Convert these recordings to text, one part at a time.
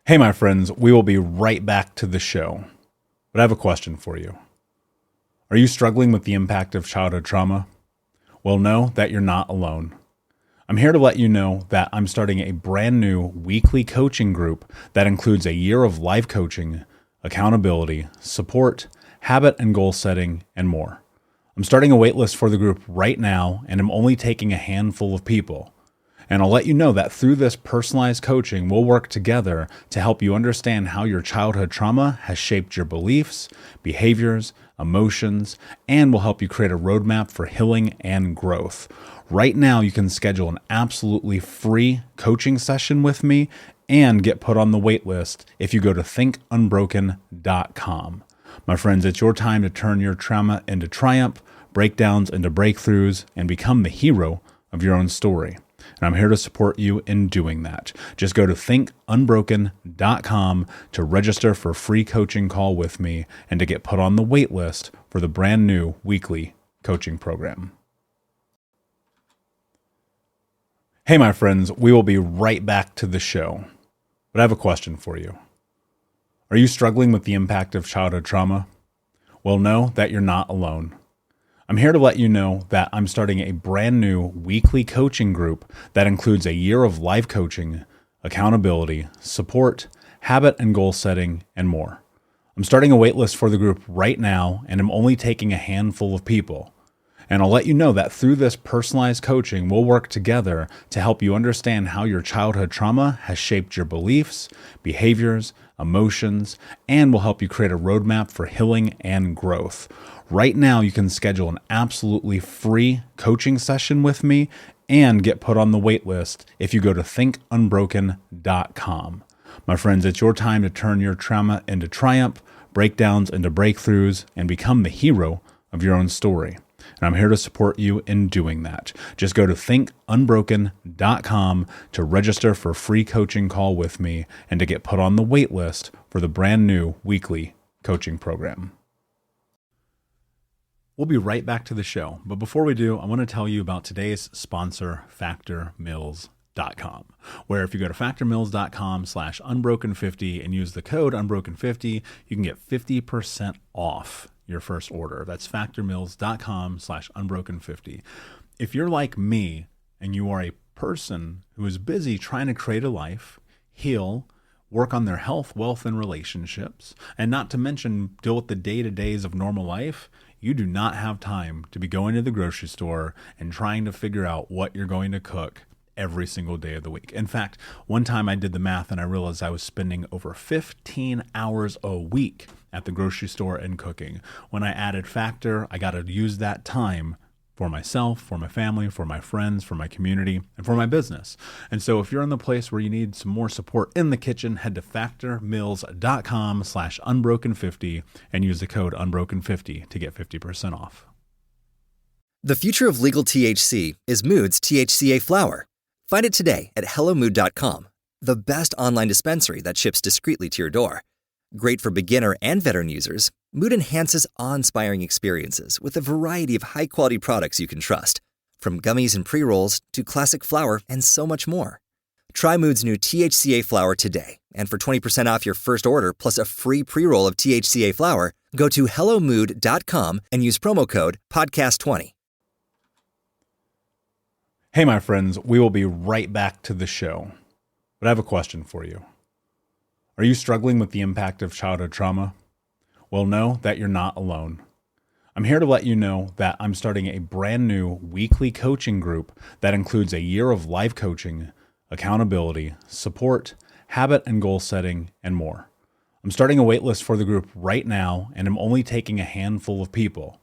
Hey, my friends, we will be right back to the show. But I have a question for you. Are you struggling with the impact of childhood trauma? Well, know that you're not alone. I'm here to let you know that I'm starting a brand new weekly coaching group that includes a year of life coaching, accountability, support, habit and goal setting, and more. I'm starting a waitlist for the group right now, and I'm only taking a handful of people. And I'll let you know that through this personalized coaching, we'll work together to help you understand how your childhood trauma has shaped your beliefs, behaviors, emotions, and will help you create a roadmap for healing and growth. Right now, you can schedule an absolutely free coaching session with me and get put on the wait list if you go to thinkunbroken.com. My friends, it's your time to turn your trauma into triumph, breakdowns into breakthroughs, and become the hero of your own story. And I'm here to support you in doing that. Just go to thinkunbroken.com to register for a free coaching call with me and to get put on the wait list for the brand new weekly coaching program. Hey, my friends, we will be right back to the show. But I have a question for you. Are you struggling with the impact of childhood trauma? Well, know that you're not alone. I'm here to let you know that I'm starting a brand new weekly coaching group that includes a year of life coaching, accountability, support, habit and goal setting, and more. I'm starting a waitlist for the group right now, and I'm only taking a handful of people. And I'll let you know that through this personalized coaching, we'll work together to help you understand how your childhood trauma has shaped your beliefs, behaviors, emotions, and will help you create a roadmap for healing and growth. Right now, you can schedule an absolutely free coaching session with me and get put on the wait list if you go to thinkunbroken.com. My friends, it's your time to turn your trauma into triumph, breakdowns into breakthroughs, and become the hero of your own story. And I'm here to support you in doing that. Just go to thinkunbroken.com to register for a free coaching call with me and to get put on the wait list for the brand new weekly coaching program. We'll be right back to the show. But before we do, I want to tell you about today's sponsor, factormeals.com, where if you go to factormeals.com/unbroken50 and use the code unbroken50, you can get 50% off your first order. That's factormeals.com/unbroken50. If you're like me and you are a person who is busy trying to create a life, heal, work on their health, wealth, and relationships, and not to mention deal with the day-to-days of normal life, you do not have time to be going to the grocery store and trying to figure out what you're going to cook every single day of the week. In fact, one time I did the math and I realized I was spending over 15 hours a week at the grocery store and cooking. When I added Factor, I got to use that time for myself, for my family, for my friends, for my community, and for my business. And so if you're in the place where you need some more support in the kitchen, head to factormeals.com/unbroken50 and use the code unbroken50 to get 50% off. The future of legal THC is Mood's THCA flower. Find it today at hellomood.com, the best online dispensary that ships discreetly to your door. Great for beginner and veteran users, Mood enhances awe-inspiring experiences with a variety of high-quality products you can trust, from gummies and pre-rolls to classic flower and so much more. Try Mood's new THCA flower today, and for 20% off your first order plus a free pre-roll of THCA flower, go to hellomood.com and use promo code PODCAST20. Hey, my friends, we will be right back to the show. But I have a question for you. Are you struggling with the impact of childhood trauma? Well, know that you're not alone. I'm here to let you know that I'm starting a brand new weekly coaching group that includes a year of life coaching, accountability, support, habit and goal setting, and more. I'm starting a waitlist for the group right now, and I'm only taking a handful of people.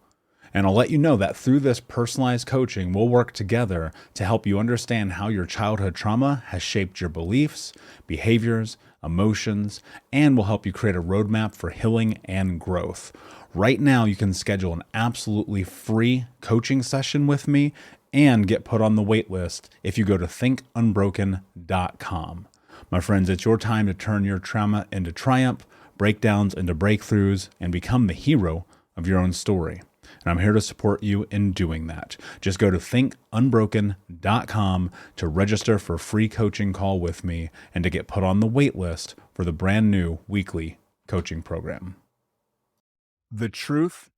And I'll let you know that through this personalized coaching, we'll work together to help you understand how your childhood trauma has shaped your beliefs, behaviors, emotions, and will help you create a roadmap for healing and growth. Right now, you can schedule an absolutely free coaching session with me and get put on the wait list if you go to thinkunbroken.com. My friends, it's your time to turn your trauma into triumph, breakdowns into breakthroughs, and become the hero of your own story. And I'm here to support you in doing that. Just go to thinkunbroken.com to register for a free coaching call with me and to get put on the wait list for the brand new weekly coaching program. The truth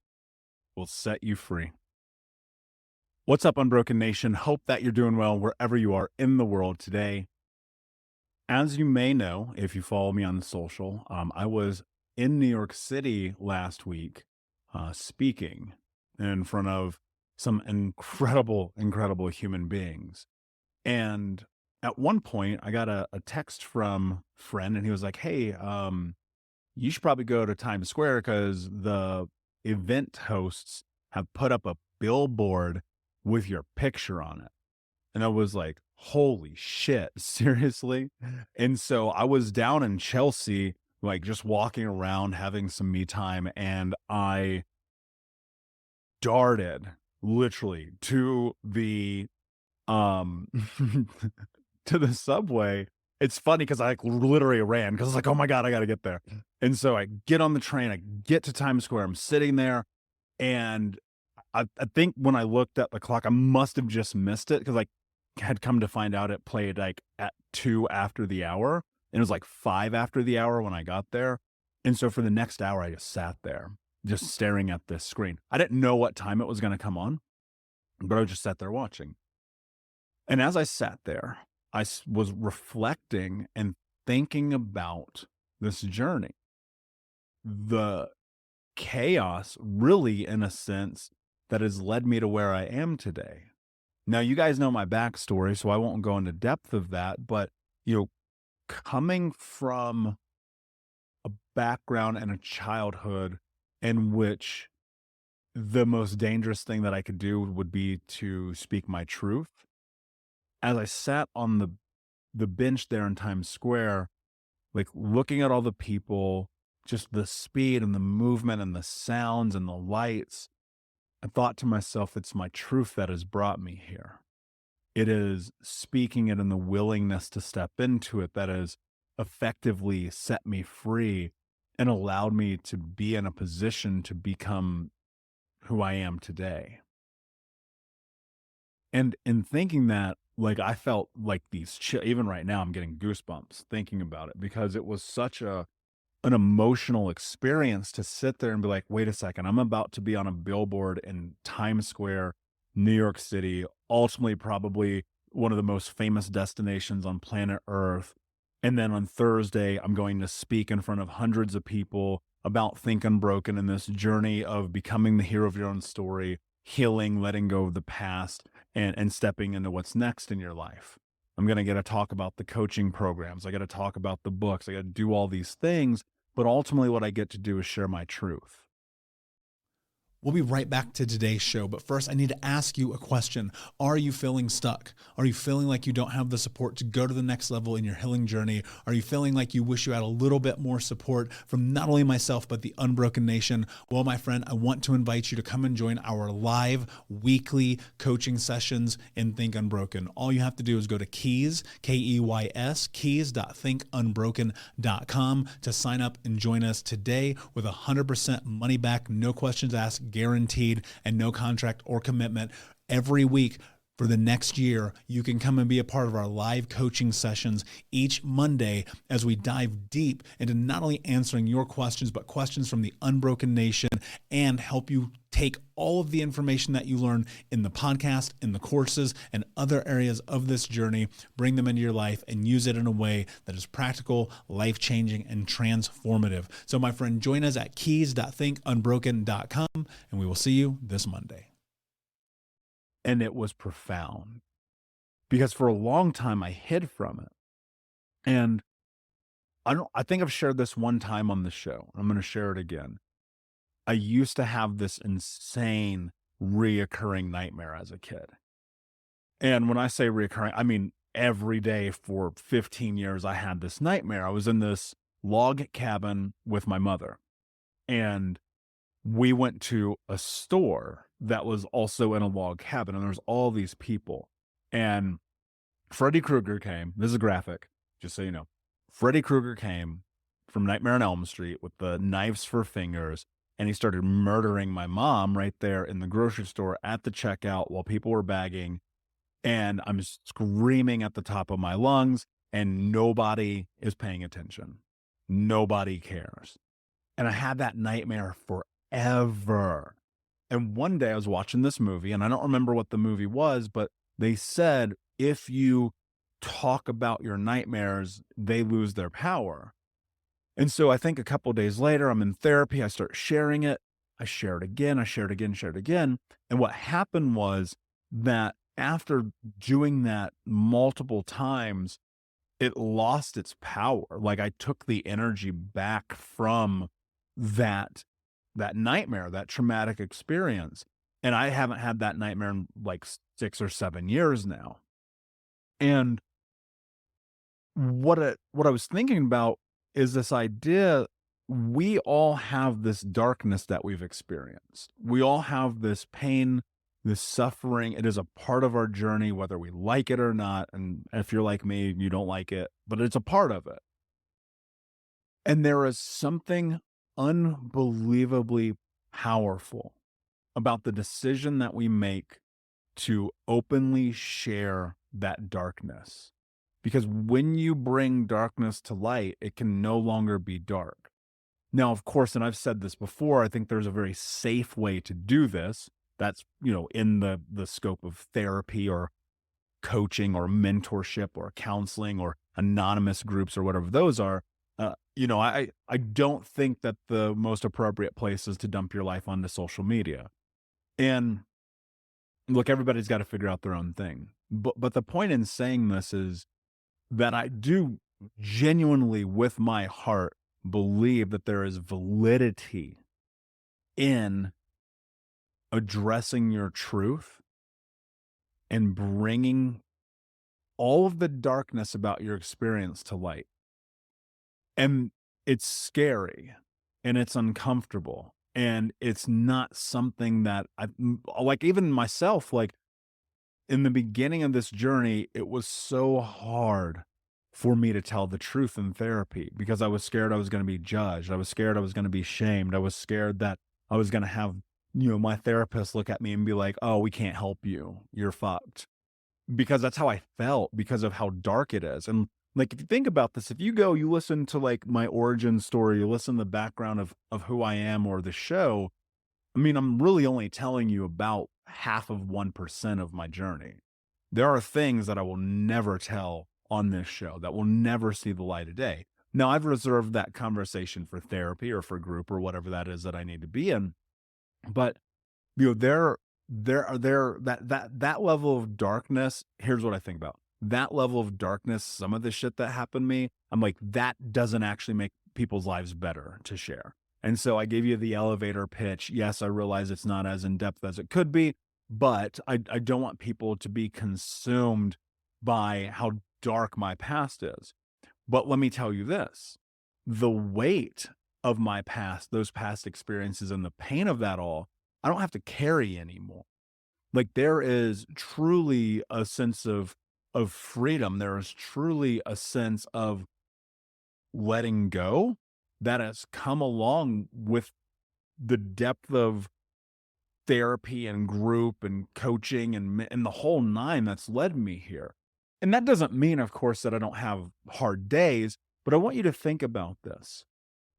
will set you free. What's up, Unbroken Nation? Hope that you're doing well wherever you are in the world today. As you may know, if you follow me on social, I was in New York City last week speaking in front of some incredible human beings. And at one point, I got a text from a friend, and he was like, hey, you should probably go to Times Square because the event hosts have put up a billboard with your picture on it. And I was like, holy shit, seriously? And so I was down in Chelsea, like just walking around, having some me time, and I darted literally to the to the subway. It's funny because I like literally ran because I was like, oh my God, I got to get there. And so I get on the train, I get to Times Square, I'm sitting there, and I think when I looked at the clock, I must have just missed it because I had come to find out it played like at 2 after the hour. And it was like 5 after the hour when I got there. And so for the next hour, I just sat there, just staring at this screen. I didn't know what time it was going to come on, but I just sat there watching. And as I sat there, I was reflecting and thinking about this journey. The chaos, really, in a sense, that has led me to where I am today. Now, you guys know my backstory, so I won't go into depth of that, but, coming from a background and a childhood in which the most dangerous thing that I could do would be to speak my truth, as I sat on the bench there in Times Square, like looking at all the people, just the speed and the movement and the sounds and the lights, I thought to myself, it's my truth that has brought me here. It is speaking it and the willingness to step into it that has effectively set me free and allowed me to be in a position to become who I am today. And in thinking that, like, I felt like even right now, I'm getting goosebumps thinking about it because it was such an emotional experience to sit there and be like, wait a second, I'm about to be on a billboard in Times Square, New York City, ultimately probably one of the most famous destinations on planet Earth. And then on Thursday, I'm going to speak in front of hundreds of people about Think Unbroken and this journey of becoming the hero of your own story, healing, letting go of the past, and stepping into what's next in your life. I'm going to get to talk about the coaching programs. I got to talk about the books. I got to do all these things. But ultimately, what I get to do is share my truth. We'll be right back to today's show, but first I need to ask you a question. Are you feeling stuck? Are you feeling like you don't have the support to go to the next level in your healing journey? Are you feeling like you wish you had a little bit more support from not only myself, but the Unbroken Nation? Well, my friend, I want to invite you to come and join our live weekly coaching sessions in Think Unbroken. All you have to do is go to Keys, Keys, keys.thinkunbroken.com to sign up and join us today with 100% money back, no questions asked, guaranteed, and no contract or commitment. Every week for the next year, you can come and be a part of our live coaching sessions each Monday as we dive deep into not only answering your questions, but questions from the Unbroken Nation and help you take all of the information that you learn in the podcast, in the courses, and other areas of this journey, bring them into your life and use it in a way that is practical, life-changing, and transformative. So my friend, join us at keys.thinkunbroken.com, and we will see you this Monday. And it was profound because for a long time I hid from it. And I think I've shared this one time on the show. I'm going to share it again. I used to have this insane reoccurring nightmare as a kid. And when I say reoccurring, I mean every day for 15 years I had this nightmare. I was in this log cabin with my mother, and we went to a store that was also in a log cabin, and there was all these people. And Freddy Krueger came. This is a graphic, just so you know. Freddy Krueger came from Nightmare on Elm Street with the knives for fingers, and he started murdering my mom right there in the grocery store at the checkout while people were bagging. And I'm screaming at the top of my lungs, and nobody is paying attention. Nobody cares. And I had that nightmare forever. And one day I was watching this movie, and I don't remember what the movie was, but they said if you talk about your nightmares, they lose their power. And so I think a couple of days later, I'm in therapy. I start sharing it. I share it again. I share it again, share it again. And what happened was that after doing that multiple times, it lost its power. Like I took the energy back from that nightmare, that traumatic experience. And I haven't had that nightmare in like 6 or 7 years now. And what I was thinking about is this idea, we all have this darkness that we've experienced. We all have this pain, this suffering. It is a part of our journey, whether we like it or not. And if you're like me, you don't like it, but it's a part of it. And there is something unbelievably powerful about the decision that we make to openly share that darkness. Because when you bring darkness to light, it can no longer be dark. Now, of course, and I've said this before, I think there's a very safe way to do this. That's, in the scope of therapy or coaching or mentorship or counseling or anonymous groups or whatever those are. I don't think that the most appropriate place is to dump your life onto social media. And look, everybody's got to figure out their own thing. But the point in saying this is that I do genuinely, with my heart, believe that there is validity in addressing your truth and bringing all of the darkness about your experience to light. And it's scary and it's uncomfortable and it's not something that even myself, like in the beginning of this journey, it was so hard for me to tell the truth in therapy because I was scared I was going to be judged. I was scared I was going to be shamed. I was scared that I was going to have, my therapist look at me and be like, oh, we can't help you. You're fucked. Because that's how I felt because of how dark it is. And like, if you think about this, if you listen to like my origin story, you listen to the background of who I am or the show, I mean, I'm really only telling you about half of 1% of my journey. There are things that I will never tell on this show that will never see the light of day. Now, I've reserved that conversation for therapy or for group or whatever that is that I need to be in. But, that level of darkness, here's what I think about. That level of darkness, some of the shit that happened to me, I'm like, that doesn't actually make people's lives better to share. And so I gave you the elevator pitch. Yes, I realize it's not as in-depth as it could be, but I don't want people to be consumed by how dark my past is. But let me tell you this, the weight of my past, those past experiences and the pain of that all, I don't have to carry anymore. Like there is truly a sense of freedom. There is truly a sense of letting go that has come along with the depth of therapy and group and coaching and the whole nine that's led me here. And that doesn't mean, of course, that I don't have hard days, but I want you to think about this.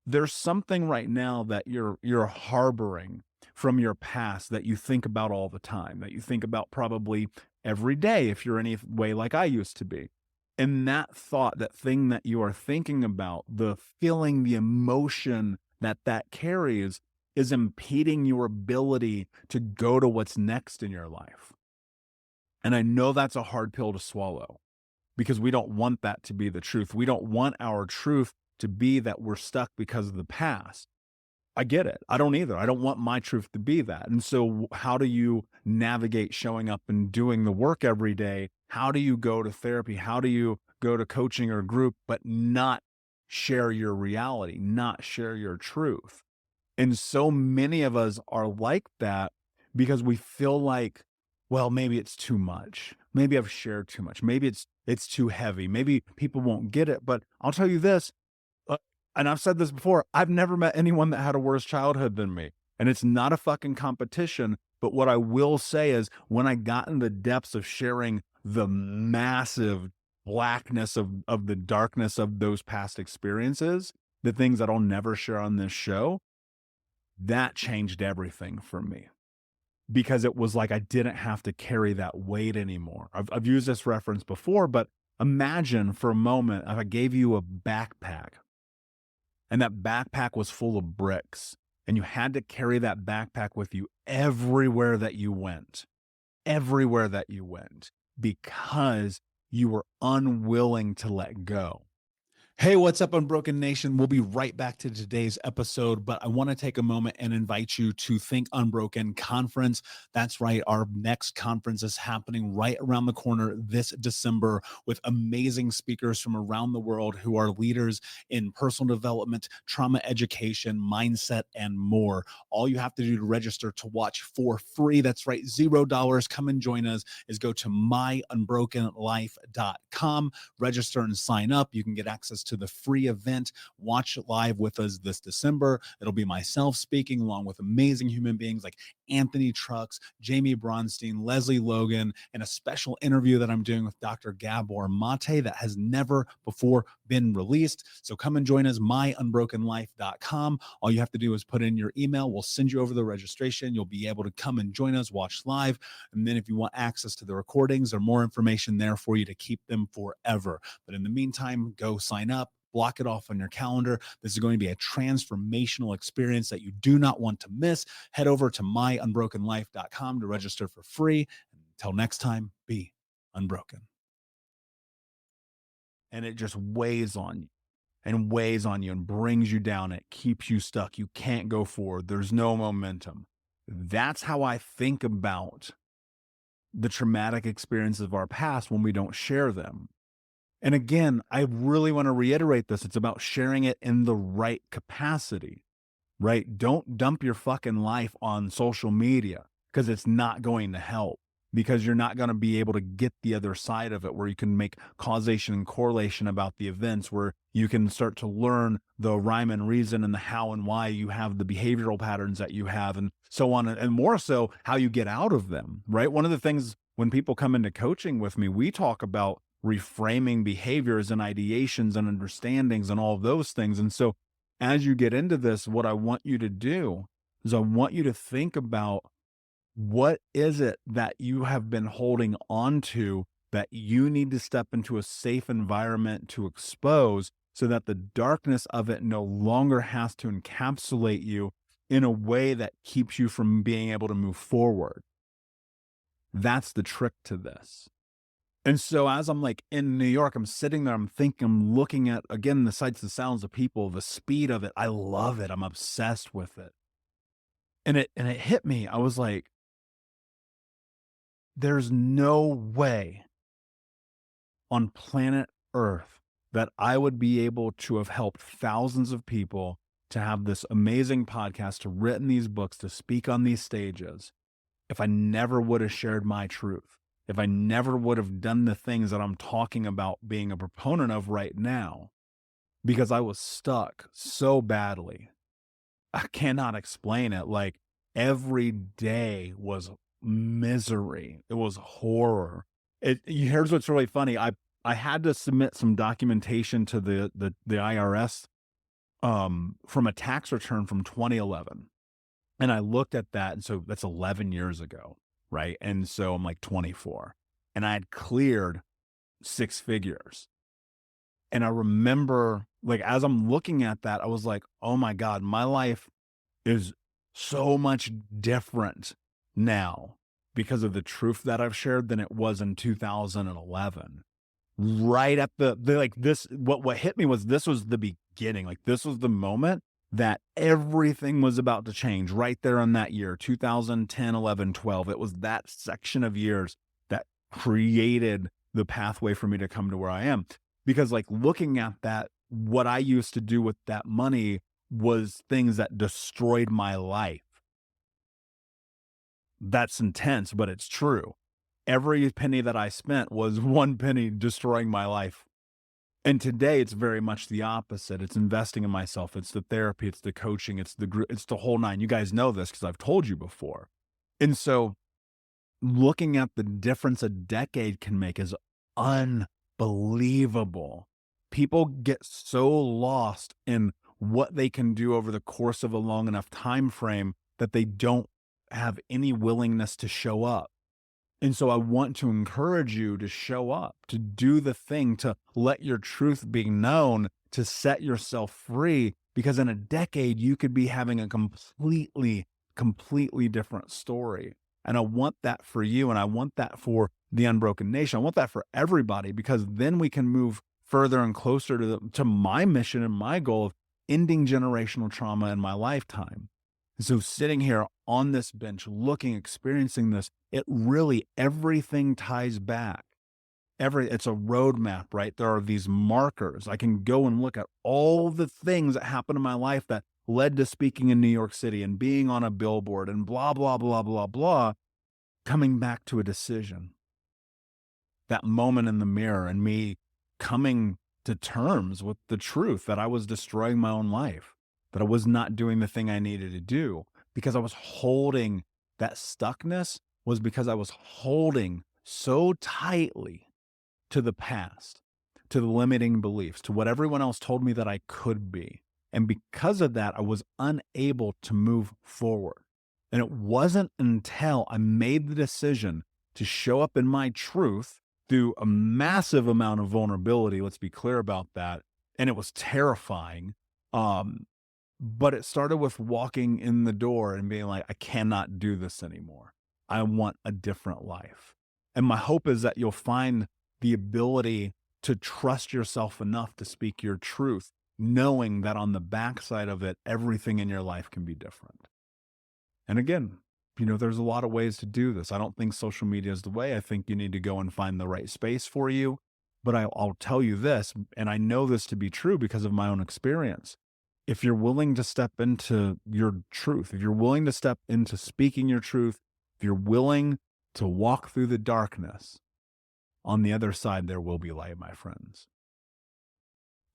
There's something right now that you're harboring from your past that you think about all the time, that you think about probably every day if you're any way like I used to be. And that thought, that thing that you are thinking about, the feeling, the emotion that carries is impeding your ability to go to what's next in your life. And I know that's a hard pill to swallow because we don't want that to be the truth. We don't want our truth to be that we're stuck because of the past. I get it. I don't either. I don't want my truth to be that. And so how do you navigate showing up and doing the work every day? How do you go to therapy? How do you go to coaching or group, but not share your reality, not share your truth? And so many of us are like that because we feel like, well, maybe it's too much. Maybe I've shared too much. Maybe it's too heavy. Maybe people won't get it. But I'll tell you this, and I've said this before, I've never met anyone that had a worse childhood than me. And it's not a fucking competition. But what I will say is when I got in the depths of sharing the massive blackness of the darkness of those past experiences, the things that I'll never share on this show, that changed everything for me. Because it was like I didn't have to carry that weight anymore. I've used this reference before, but imagine for a moment if I gave you a backpack and that backpack was full of bricks and you had to carry that backpack with you everywhere that you went, because you were unwilling to let go. Hey, what's up, Unbroken Nation? We'll be right back to today's episode, but I want to take a moment and invite you to Think Unbroken Conference. That's right. Our next conference is happening right around the corner this December with amazing speakers from around the world who are leaders in personal development, trauma education, mindset, and more. All you have to do to register to watch for free, that's right, $0, come and join us, is go to myunbrokenlife.com, register and sign up. You can get access to the free event. Watch live with us this December. It'll be myself speaking along with amazing human beings like Anthony Trucks, Jamie Bronstein, Leslie Logan, and a special interview that I'm doing with Dr. Gabor Mate that has never before been released. So come and join us, myunbrokenlife.com. All you have to do is put in your email. We'll send you over the registration. You'll be able to come and join us, watch live. And then if you want access to the recordings or more information there for you to keep them forever. But in the meantime, go sign up. Block it off on your calendar. This is going to be a transformational experience that you do not want to miss. Head over to myunbrokenlife.com to register for free. Until next time, be unbroken. And it just weighs on you and brings you down. It keeps you stuck. You can't go forward. There's no momentum. That's how I think about the traumatic experiences of our past when we don't share them. And again, I really want to reiterate this. It's about sharing it in the right capacity, right? Don't dump your fucking life on social media because it's not going to help, because you're not going to be able to get the other side of it where you can make causation and correlation about the events, where you can start to learn the rhyme and reason and the how and why you have the behavioral patterns that you have and so on, and more so how you get out of them, right? One of the things when people come into coaching with me, we talk about reframing behaviors and ideations and understandings and all of those things. And so as you get into this, what I want you to do is I want you to think about, what is it that you have been holding on to that you need to step into a safe environment to expose, so that the darkness of it no longer has to encapsulate you in a way that keeps you from being able to move forward. That's the trick to this. And so as I'm like in New York, I'm sitting there, I'm thinking, I'm looking at, again, the sights, the sounds of people, the speed of it. I love it. I'm obsessed with it. And it hit me. I was like, there's no way on planet Earth that I would be able to have helped thousands of people, to have this amazing podcast, to written these books, to speak on these stages, if I never would have shared my truth. If I never would have done the things that I'm talking about being a proponent of right now, because I was stuck so badly. I cannot explain it. Like, every day was misery. It was horror. Here's what's really funny. I had to submit some documentation to the IRS from a tax return from 2011. And I looked at that, and so that's 11 years ago. Right. And so I'm like 24 and I had cleared 6 figures. And I remember, like, as I'm looking at that, I was like, oh my God, my life is so much different now because of the truth that I've shared than it was in 2011. Right at the like this, what hit me was, this was the beginning. Like, this was the moment that everything was about to change right there in that year, 2010, 11, 12. It was that section of years that created the pathway for me to come to where I am. Because, like, looking at that, what I used to do with that money was things that destroyed my life. That's intense, but it's true. Every penny that I spent was one penny destroying my life. And today it's very much the opposite. It's investing in myself. It's the therapy. It's the coaching. It's the whole nine. You guys know this because I've told you before. And so looking at the difference a decade can make is unbelievable. People get so lost in what they can do over the course of a long enough time frame that they don't have any willingness to show up. And so I want to encourage you to show up, to do the thing, to let your truth be known, to set yourself free, because in a decade, you could be having a completely different story. And I want that for you. And I want that for the Unbroken Nation. I want that for everybody, because then we can move further and closer to my mission and my goal of ending generational trauma in my lifetime. So sitting here on this bench, experiencing this, everything ties back. It's a roadmap, right? There are these markers. I can go and look at all the things that happened in my life that led to speaking in New York City and being on a billboard and blah, blah, blah, blah, blah, coming back to a decision. That moment in the mirror and me coming to terms with the truth that I was destroying my own life, that I was not doing the thing I needed to do because I was holding that stuckness was because I was holding so tightly to the past, to the limiting beliefs, to what everyone else told me that I could be. And because of that, I was unable to move forward. And it wasn't until I made the decision to show up in my truth through a massive amount of vulnerability. Let's be clear about that. And it was terrifying. But it started with walking in the door and being like, I cannot do this anymore. I want a different life. And my hope is that you'll find the ability to trust yourself enough to speak your truth, knowing that on the backside of it, everything in your life can be different. And again, there's a lot of ways to do this. I don't think social media is the way. I think you need to go and find the right space for you. But I'll tell you this, and I know this to be true because of my own experience. If you're willing to step into your truth, if you're willing to step into speaking your truth, if you're willing to walk through the darkness, on the other side, there will be light, my friends.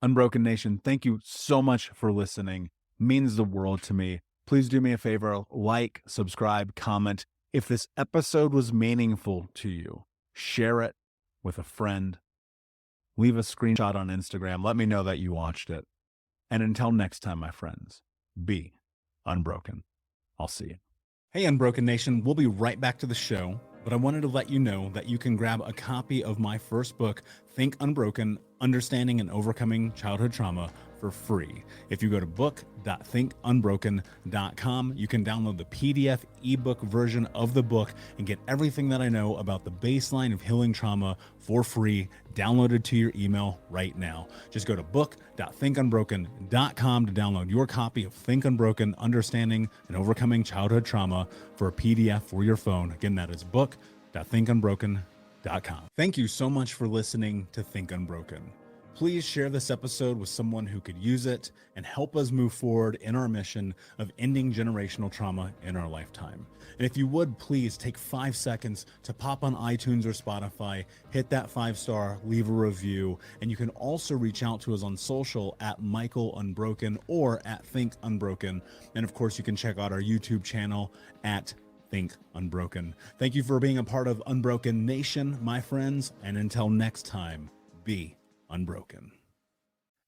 Unbroken Nation, thank you so much for listening. It means the world to me. Please do me a favor, like, subscribe, comment. If this episode was meaningful to you, share it with a friend. Leave a screenshot on Instagram. Let me know that you watched it. And until next time, my friends, be unbroken. I'll see you. Hey, Unbroken Nation, we'll be right back to the show, but I wanted to let you know that you can grab a copy of my first book, Think Unbroken, Understanding and Overcoming Childhood Trauma, for free. If you go to book.thinkunbroken.com, you can download the PDF ebook version of the book and get everything that I know about the baseline of healing trauma for free, downloaded to your email right now. Just go to book.thinkunbroken.com to download your copy of Think Unbroken, Understanding and Overcoming Childhood Trauma for a PDF for your phone. Again, that is book.thinkunbroken.com. Thank you so much for listening to Think Unbroken. Please share this episode with someone who could use it and help us move forward in our mission of ending generational trauma in our lifetime. And if you would, please take 5 seconds to pop on iTunes or Spotify, hit that 5-star, leave a review, and you can also reach out to us on social at Michael Unbroken or at Think Unbroken. And of course, you can check out our YouTube channel at Think Unbroken. Thank you for being a part of Unbroken Nation, my friends, and until next time, be unbroken.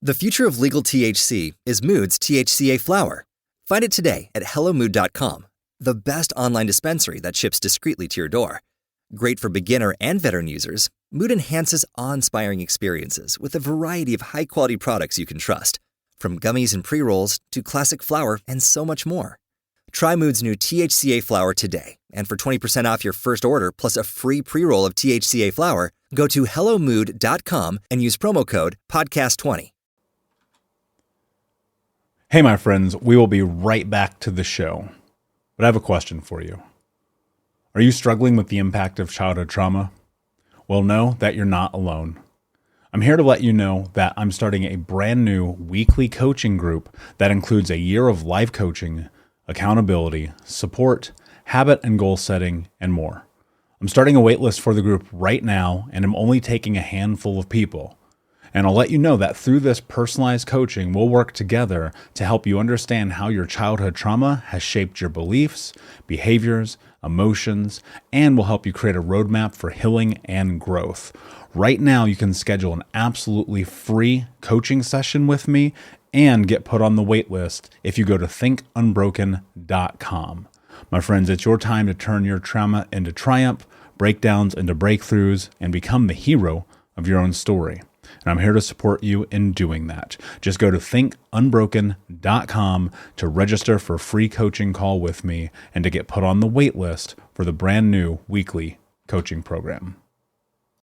The future of legal THC is Mood's THCA flower. Find it today at hellomood.com, the best online dispensary that ships discreetly to your door. Great for beginner and veteran users, Mood enhances awe-inspiring experiences with a variety of high-quality products you can trust, from gummies and pre-rolls to classic flower and so much more. Try Mood's new THCA flower today, and for 20% off your first order plus a free pre-roll of THCA flower, go to hellomood.com and use promo code podcast20. Hey, my friends, we will be right back to the show. But I have a question for you. Are you struggling with the impact of childhood trauma? Well, know that you're not alone. I'm here to let you know that I'm starting a brand new weekly coaching group that includes a year of live coaching, accountability, support, habit and goal setting, and more. I'm starting a waitlist for the group right now, and I'm only taking a handful of people. And I'll let you know that through this personalized coaching, we'll work together to help you understand how your childhood trauma has shaped your beliefs, behaviors, emotions, and will help you create a roadmap for healing and growth. Right now, you can schedule an absolutely free coaching session with me and get put on the wait list if you go to thinkunbroken.com. My friends, it's your time to turn your trauma into triumph, breakdowns into breakthroughs, and become the hero of your own story. And I'm here to support you in doing that. Just go to thinkunbroken.com to register for a free coaching call with me and to get put on the wait list for the brand new weekly coaching program.